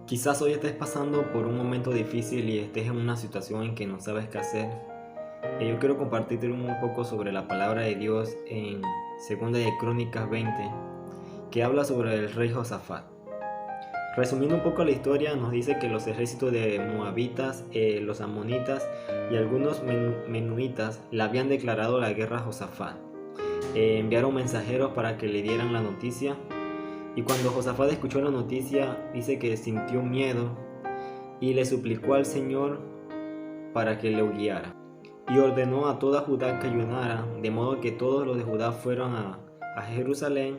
Quizás hoy estés pasando por un momento difícil y estés en una situación en que no sabes qué hacer. Yo quiero compartirte un poco sobre la palabra de Dios en 2 de Crónicas 20, que habla sobre el rey Josafat. Resumiendo un poco la historia, nos dice que los ejércitos de moabitas, los amonitas y algunos menuitas le habían declarado la guerra a Josafat. Enviaron mensajeros para que le dieran la noticia. Y cuando Josafat escuchó la noticia, dice que sintió miedo y le suplicó al Señor para que le guiara. Y ordenó a toda Judá que ayunara, de modo que todos los de Judá fueron a Jerusalén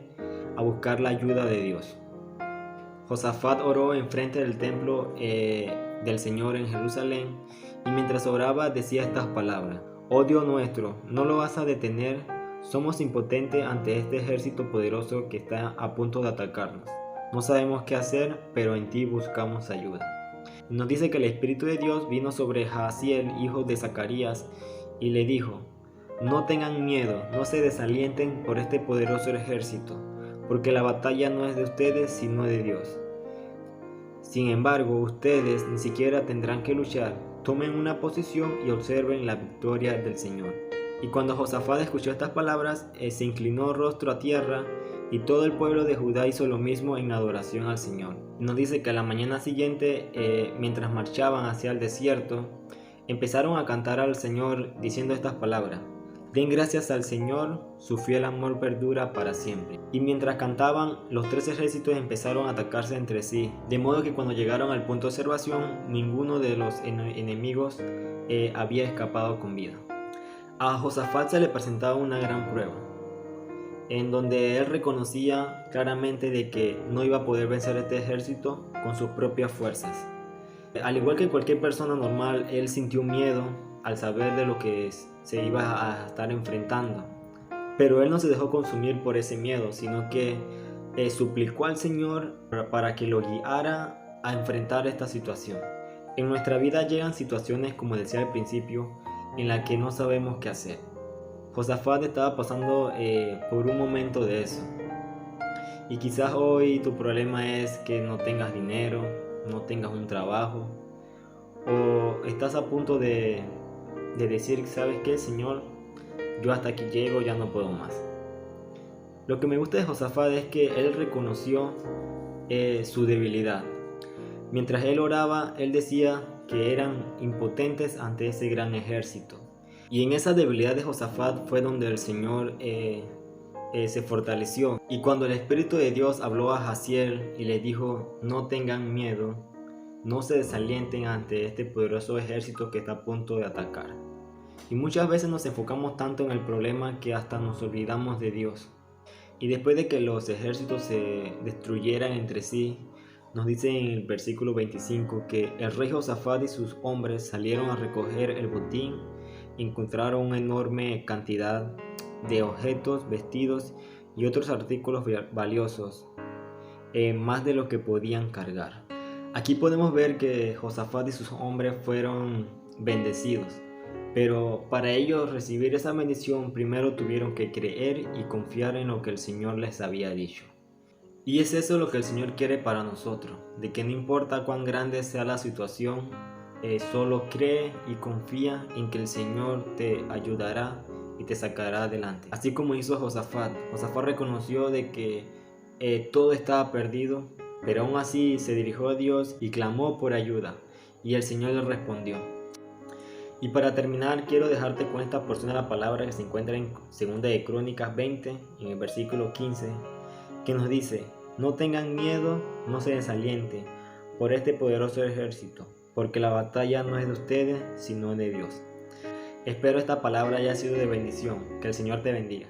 a buscar la ayuda de Dios. Josafat oró enfrente del templo del Señor en Jerusalén, y mientras oraba decía estas palabras: Oh Dios nuestro, no lo vas a detener. Somos impotentes ante este ejército poderoso que está a punto de atacarnos. No sabemos qué hacer, pero en ti buscamos ayuda. Nos dice que el Espíritu de Dios vino sobre Jaasiel, hijo de Zacarías, y le dijo: No tengan miedo, no se desalienten por este poderoso ejército, porque la batalla no es de ustedes, sino de Dios. Sin embargo, ustedes ni siquiera tendrán que luchar. Tomen una posición y observen la victoria del Señor. Y cuando Josafat escuchó estas palabras, se inclinó rostro a tierra, y todo el pueblo de Judá hizo lo mismo en adoración al Señor. Nos dice que a la mañana siguiente, mientras marchaban hacia el desierto, empezaron a cantar al Señor diciendo estas palabras: Den gracias al Señor, su fiel amor perdura para siempre. Y mientras cantaban, los tres ejércitos empezaron a atacarse entre sí, de modo que cuando llegaron al punto de observación, ninguno de los enemigos había escapado con vida. A Josafat se le presentaba una gran prueba, en donde él reconocía claramente de que no iba a poder vencer este ejército con sus propias fuerzas. Al igual que cualquier persona normal, él sintió miedo al saber de lo que se iba a estar enfrentando. Pero él no se dejó consumir por ese miedo, sino que suplicó al Señor para que lo guiara a enfrentar esta situación. En nuestra vida llegan situaciones, como decía al principio, en las que no sabemos qué hacer. Josafat estaba pasando por un momento de eso. Y quizás hoy tu problema es que no tengas dinero, no tengas un trabajo, o estás a punto de decir: ¿sabes qué, Señor? Yo hasta aquí llego, ya no puedo más. Lo que me gusta de Josafat es que él reconoció su debilidad. Mientras él oraba, él decía que eran impotentes ante ese gran ejército. Y en esa debilidad de Josafat fue donde el Señor se fortaleció. Y cuando el Espíritu de Dios habló a Jaasiel y le dijo: no tengan miedo, no se desalienten ante este poderoso ejército que está a punto de atacar. Y muchas veces nos enfocamos tanto en el problema que hasta nos olvidamos de Dios. Y después de que los ejércitos se destruyeran entre sí, nos dice en el versículo 25 que el rey Josafat y sus hombres salieron a recoger el botín y encontraron una enorme cantidad de objetos, vestidos y otros artículos valiosos, más de lo que podían cargar. Aquí podemos ver que Josafat y sus hombres fueron bendecidos, pero para ellos recibir esa bendición primero tuvieron que creer y confiar en lo que el Señor les había dicho. Y es eso lo que el Señor quiere para nosotros, de que no importa cuán grande sea la situación, solo cree y confía en que el Señor te ayudará y te sacará adelante. Así como hizo Josafat. Josafat reconoció de que todo estaba perdido, pero aún así se dirigió a Dios y clamó por ayuda, y el Señor le respondió. Y para terminar, quiero dejarte con esta porción de la palabra que se encuentra en 2 de Crónicas 20, en el versículo 15, que nos dice: no tengan miedo, no se desalienten por este poderoso ejército, porque la batalla no es de ustedes, sino de Dios. Espero esta palabra haya sido de bendición. Que el Señor te bendiga.